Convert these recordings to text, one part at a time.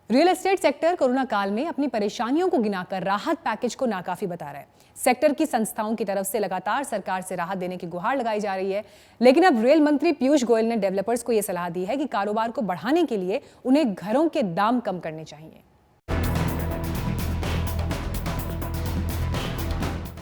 Real estate sector corona काल में अपनी परेशानियों को गिनाकर राहत पैकेज को नाकाफी बता रहा है। सेक्टर की संस्थाओं की तरफ से लगातार सरकार से राहत देने की गुहार लगाई जा रही है, लेकिन अब रेल मंत्री पीयूष गोयल ने डेवलपर्स को यह सलाह दी है कि कारोबार को बढ़ाने के लिए उन्हें घरों के दाम कम करने चाहिए।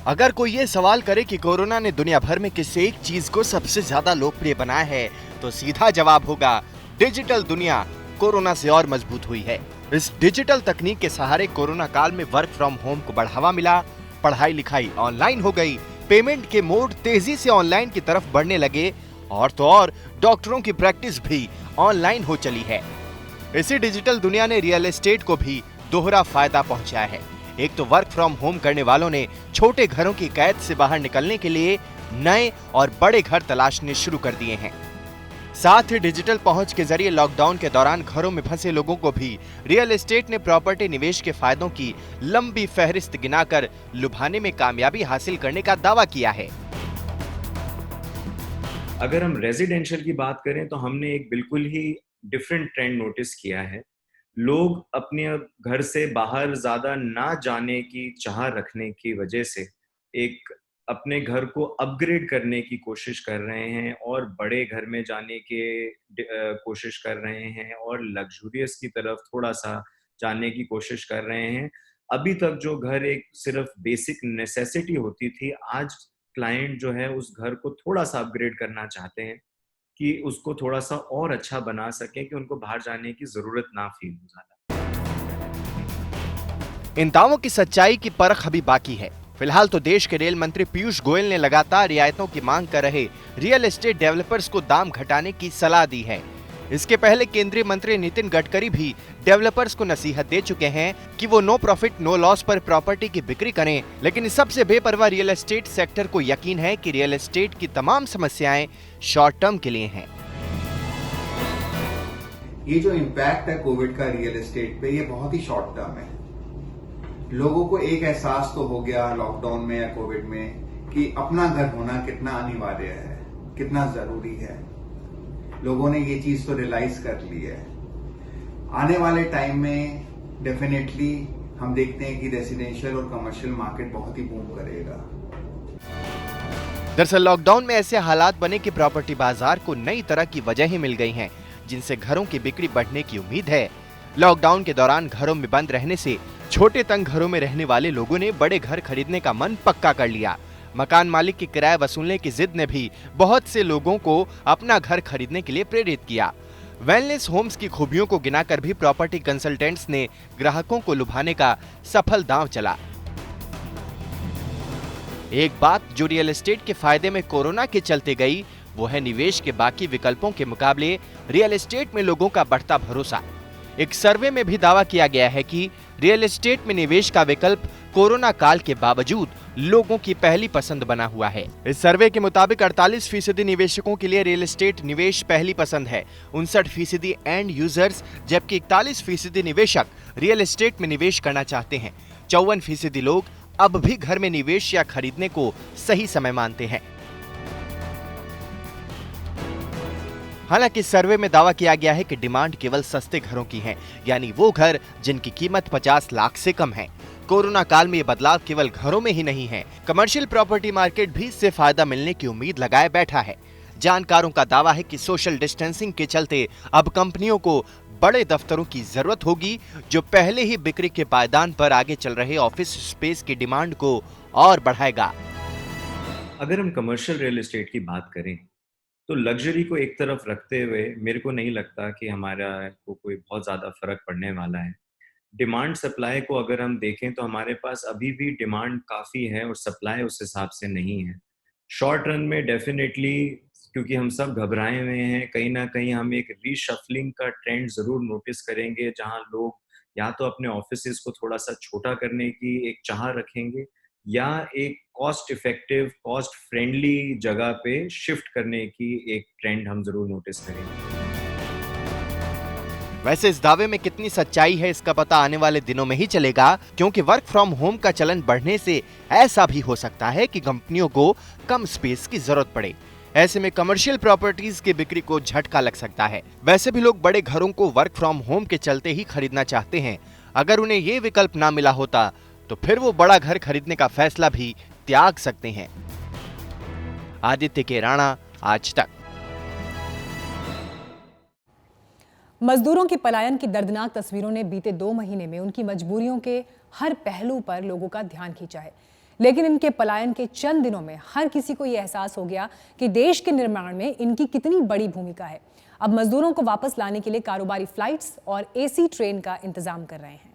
अगर कोई ये सवाल करे कि कोरोना ने दुनिया भर में किस एक चीज को सबसे ज्यादा लोकप्रिय बनाया है, तो सीधा जवाब होगा डिजिटल दुनिया कोरोना से और मजबूत हुई है। इस डिजिटल तकनीक के सहारे कोरोना काल में वर्क फ्रॉम होम को बढ़ावा मिला, पढ़ाई लिखाई ऑनलाइन हो गई, पेमेंट के मोड तेजी से ऑनलाइन की तरफ बढ़ने लगे और तो और डॉक्टरों की प्रैक्टिस भी ऑनलाइन हो चली है। इसी डिजिटल दुनिया ने रियल एस्टेट को भी दोहरा फायदा पहुंचाया है। एक तो वर्क फ्रॉम होम करने वालों ने छोटे घरों की कैद से बाहर निकलने के लिए नए और बड़े घर तलाशने शुरू कर दिए हैं। साथ ही डिजिटल पहुंच के जरिए लॉकडाउन के दौरान घरों में फंसे लोगों को भी रियल एस्टेट ने प्रॉपर्टी निवेश के फायदों की लंबी फहरिस्त गिनाकर लुभाने में कामयाबी हासिल करने का दावा किया है। अगर हम रेजिडेंशियल की बात करें तो हमने एक बिल्कुल ही डिफरेंट ट्रेंड नोटिस किया है। लोग अपने घर से बाहर ज़्यादा ना जाने की चाह रखने की वजह से एक अपने घर को अपग्रेड करने की कोशिश कर रहे हैं और बड़े घर में जाने के कोशिश कर रहे हैं और लग्जूरियस की तरफ थोड़ा-सा जाने की कोशिश कर रहे हैं। अभी तक जो घर एक सिर्फ बेसिक नेसेसिटी होती थी, आज क्लाइंट जो है उस घर को थोड़ा-सा अपग्रेड करना चाहते हैं कि उसको थोड़ा-सा और अच्छा बना सकें कि उनको बाहर जाने की ज़रूरत ना फ़ील हो ज़्यादा। इन दावों की सच्चाई की परख अभी बाकी है। फिलहाल तो देश के रेल मंत्री पीयूष गोयल ने लगातार रियायतों की मांग कर रहे रियल एस्टेट डेवलपर्स को दाम घटाने की सलाह दी है। इसके पहले केंद्रीय मंत्री नितिन गडकरी भी डेवलपर्स को नसीहत दे चुके हैं कि वो नो प्रॉफिट नो लॉस पर प्रॉपर्टी की बिक्री करें, लेकिन सबसे बेपरवाह रियल एस्टेट सेक्टर को यकीन है कि रियल एस्टेट की तमाम समस्याएं शॉर्ट टर्म के लिए हैं। ये जो इम्पैक्ट है कोविड का रियल एस्टेट पे, ये बहुत ही शॉर्ट टर्म है। लोगों को एक एहसास तो हो गया लॉकडाउन में या कोविड में कि अपना घर होना कितना अनिवार्य है, कितना जरूरी है। लोगों ने ये चीज तो रियलाइज कर ली है। आने वाले टाइम में डेफिनेटली हम देखते हैं कि रेसिडेंशियल और कमर्शियल मार्केट बहुत ही बूम करेगा। दरअसल लॉकडाउन में ऐसे हालात बने कि प्रॉपर्टी बाजार को नई तरह की वजह ही मिल गई हैं, जिनसे घरों की बिक्री बढ़ने की उम्मीद है। लॉकडाउन के दौरान घरों में बंद रहने से छोटे तंग घरों में रहने वाले लोगों ने बड़े घर खरीदने का मन पक्का कर लिया। मकान मालिक की किराया वसूलने की जिद ने भी बहुत से लोगों को अपना घर खरीदने के लिए प्रेरित किया। वेलनेस होम्स की खूबियों को गिनाकर भी प्रॉपर्टी कंसल्टेंट्स ने ग्राहकों को लुभाने का सफल दांव चला। एक बात जो रियल एस्टेट के फायदे में कोरोना के चलते गई, वो है निवेश के बाकी विकल्पों के मुकाबले रियल एस्टेट में लोगों का बढ़ता भरोसा। एक सर्वे में भी दावा किया गया है कि रियल एस्टेट में निवेश का विकल्प कोरोना काल के बावजूद लोगों की पहली पसंद बना हुआ है। इस सर्वे के मुताबिक 48% निवेशकों के लिए रियल एस्टेट निवेश पहली पसंद है, 59% एंड यूजर्स, जबकि 41% निवेशक रियल एस्टेट में निवेश करना चाहते हैं। 54% लोग अब भी घर में निवेश या खरीदने को सही समय मानते हैं। हालांकि सर्वे में दावा किया गया है कि डिमांड केवल सस्ते घरों की है, यानी वो घर जिनकी कीमत 50 लाख से कम है। कोरोना काल में ये बदलाव केवल घरों में ही नहीं है, कमर्शियल प्रॉपर्टी मार्केट भी इससे फायदा मिलने की उम्मीद लगाए बैठा है। जानकारों का दावा है कि सोशल डिस्टेंसिंग के चलते अब कंपनियों को बड़े दफ्तरों की जरूरत होगी, जो पहले ही बिक्री के पायदान पर आगे चल रहे ऑफिस स्पेस की डिमांड को और बढ़ाएगा। अगर हम कमर्शियल रियल एस्टेट की बात करें तो लग्जरी को एक तरफ रखते हुए मेरे को नहीं लगता कि हमारा को कोई बहुत ज़्यादा फ़र्क पड़ने वाला है। डिमांड सप्लाई को अगर हम देखें तो हमारे पास अभी भी डिमांड काफ़ी है और सप्लाई उस हिसाब से नहीं है। शॉर्ट रन में डेफिनेटली, क्योंकि हम सब घबराए हुए हैं, कहीं न कहीं हम एक रीशफलिंग का ट्रेंड ज़रूर नोटिस करेंगे, जहाँ लोग या तो अपने ऑफिसेज़ को थोड़ा-सा छोटा करने की एक चाह रखेंगे या एक कॉस्ट इफेक्टिव, कॉस्ट फ्रेंडली जगह पे शिफ्ट करने की एक ट्रेंड हम ज़रूर नोटिस करेंगे। वैसे इस दावे में कितनी सच्चाई है इसका पता आने वाले दिनों में ही चलेगा, क्योंकि वर्क फ्रॉम होम का चलन बढ़ने से ऐसा भी हो सकता है कि कंपनियों को कम स्पेस की जरूरत पड़े। ऐसे में कमर्शियल प्रॉपर्टीज की बिक्री को झटका लग सकता है। वैसे भी लोग बड़े घरों को वर्क फ्रॉम होम के चलते ही खरीदना चाहते हैं। अगर उन्हें ये विकल्प ना मिला होता तो फिर वो बड़ा घर खरीदने का फैसला भी त्याग सकते हैं। आदित्य के राणा, आज तक। मजदूरों के पलायन की दर्दनाक तस्वीरों ने बीते 2 महीने में उनकी मजबूरियों के हर पहलू पर लोगों का ध्यान खींचा है। लेकिन इनके पलायन के चंद दिनों में हर किसी को यह एहसास हो गया कि देश के निर्माण में इनकी कितनी बड़ी भूमिका है। अब मजदूरों को वापस लाने के लिए कारोबारी फ्लाइट्स और एसी ट्रेन का इंतजाम कर रहे हैं।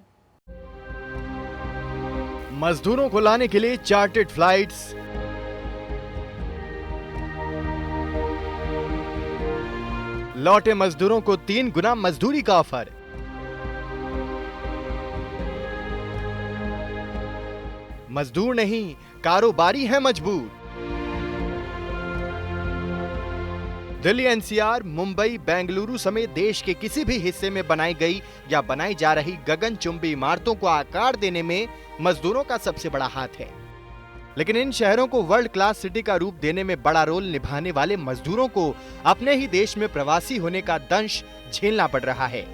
मजदूरों को लाने के लिए चार्टर्ड फ्लाइट्स, लौटे मजदूरों को 3 गुना मजदूरी का ऑफर। मजदूर नहीं, कारोबारी है मजबूर। दिल्ली, एनसीआर, मुंबई, बेंगलुरु समेत देश के किसी भी हिस्से में बनाई गई या बनाई जा रही गगनचुंबी इमारतों को आकार देने में मजदूरों का सबसे बड़ा हाथ है। लेकिन इन शहरों को वर्ल्ड क्लास सिटी का रूप देने में बड़ा रोल निभाने वाले मजदूरों को अपने ही देश में प्रवासी होने का दंश झेलना पड़ रहा है।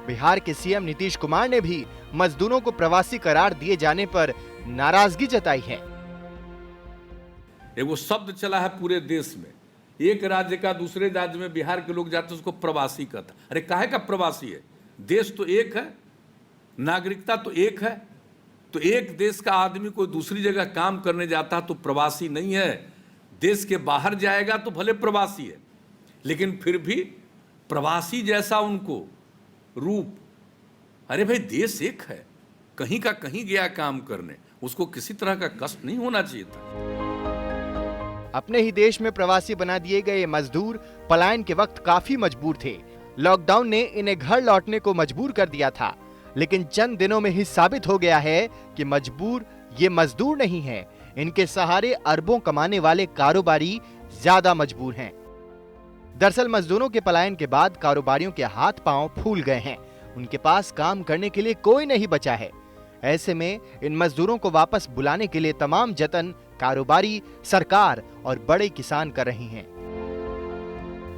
बिहार के सीएम नीतीश कुमार ने भी मजदूरों को प्रवासी करार दिए जाने पर नाराजगी जताई है। वो शब्द चला है पूरे देश में, एक राज्य का दूसरे राज्य में बिहार के लोग जाते उसको प्रवासी कहता। अरे काहे का प्रवासी है? देश तो एक है, नागरिकता तो एक है। तो एक देश का आदमी कोई दूसरी जगह काम करने जाता तो प्रवासी नहीं है। देश के बाहर जाएगा तो भले प्रवासी है, लेकिन फिर भी प्रवासी जैसा उनको रूप। अरे भाई, देश एक है, कहीं का कहीं गया काम करने, उसको किसी तरह का कष्ट नहीं होना चाहिए था। अपने ही देश में प्रवासी बना दिए गए मजदूर पलायन के वक्त काफी मजबूर थे। लॉकडाउन ने इन्हें घर लौटने को मजबूर कर दिया था, लेकिन चंद दिनों में ही साबित हो गया है कि मजबूर ये मजदूर नहीं है। इनके सहारे अरबों कमाने वाले कारोबारी ज्यादा मजबूर हैं। दरअसल मजदूरों के पलायन के बाद कारोबारियों के हाथ पांव फूल गए हैं। उनके पास काम करने के लिए कोई नहीं बचा है। ऐसे में इन मजदूरों को वापस बुलाने के लिए तमाम जतन कारोबारी, सरकार और बड़े किसान कर रही हैं।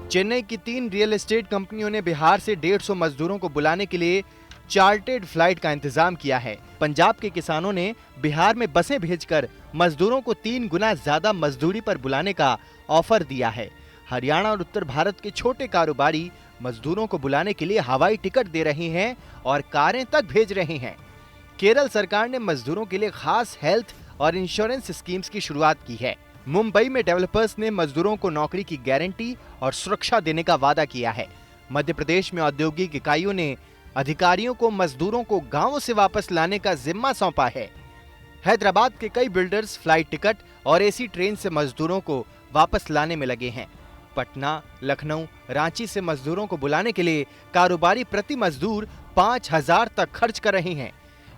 चेन्नई की 3 रियल एस्टेट कंपनियों ने बिहार से 150 मजदूरों को बुलाने के लिए चार्टर्ड फ्लाइट का इंतजाम किया है। पंजाब के किसानों ने बिहार में बसें भेजकर मजदूरों को 3 गुना ज्यादा मजदूरी पर बुलाने का ऑफर दिया है। हरियाणा और उत्तर भारत के छोटे कारोबारी मजदूरों को बुलाने के लिए हवाई टिकट दे रहे हैं और कारें तक भेज रहे हैं। केरल सरकार ने मजदूरों के लिए खास हेल्थ और इंश्योरेंस स्कीम्स की शुरुआत की है। मुंबई में डेवलपर्स ने मजदूरों को नौकरी की गारंटी और सुरक्षा देने का वादा किया है। मध्य प्रदेश में औद्योगिक इकाइयों ने अधिकारियों को मजदूरों को गांवों से वापस लाने का जिम्मा सौंपा है। हैदराबाद के कई बिल्डर्स फ्लाइट टिकट और एसी ट्रेन से मजदूरों को वापस लाने में लगे हैं। पटना, लखनऊ, रांची से मजदूरों को बुलाने के लिए कारोबारी प्रति मजदूर 5,000 तक खर्च कर रहे हैं।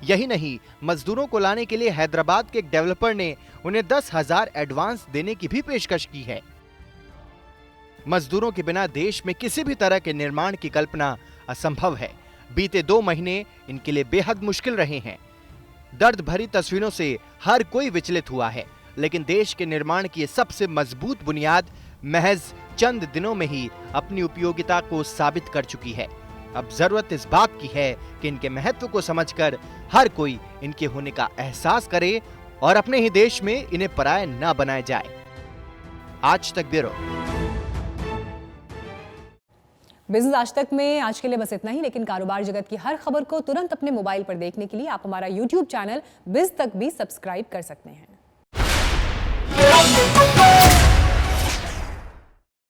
यही नहीं, मजदूरों को लाने के लिए हैदराबाद के एक डेवलपर ने उन्हें 10,000 एडवांस देने की भी पेशकश की है। मजदूरों के बिना देश में किसी भी तरह के निर्माण की कल्पना असंभव है। बीते 2 महीने इनके लिए बेहद मुश्किल रहे हैं। दर्द भरी तस्वीरों से हर कोई विचलित हुआ है, लेकिन देश के निर्माण की सबसे मजबूत बुनियाद महज चंद दिनों में ही अपनी उपयोगिता को साबित कर चुकी है। अब जरूरत इस बात की है कि इनके महत्व को समझकर हर कोई इनके होने का एहसास करे और अपने ही देश में इन्हें पराया न बनाया जाए। आज तक ब्यूरो। बिजनेस आज तक में आज के लिए बस इतना ही, लेकिन कारोबार जगत की हर खबर को तुरंत अपने मोबाइल पर देखने के लिए आप हमारा YouTube चैनल बिज तक भी सब्सक्राइब कर सकते हैं।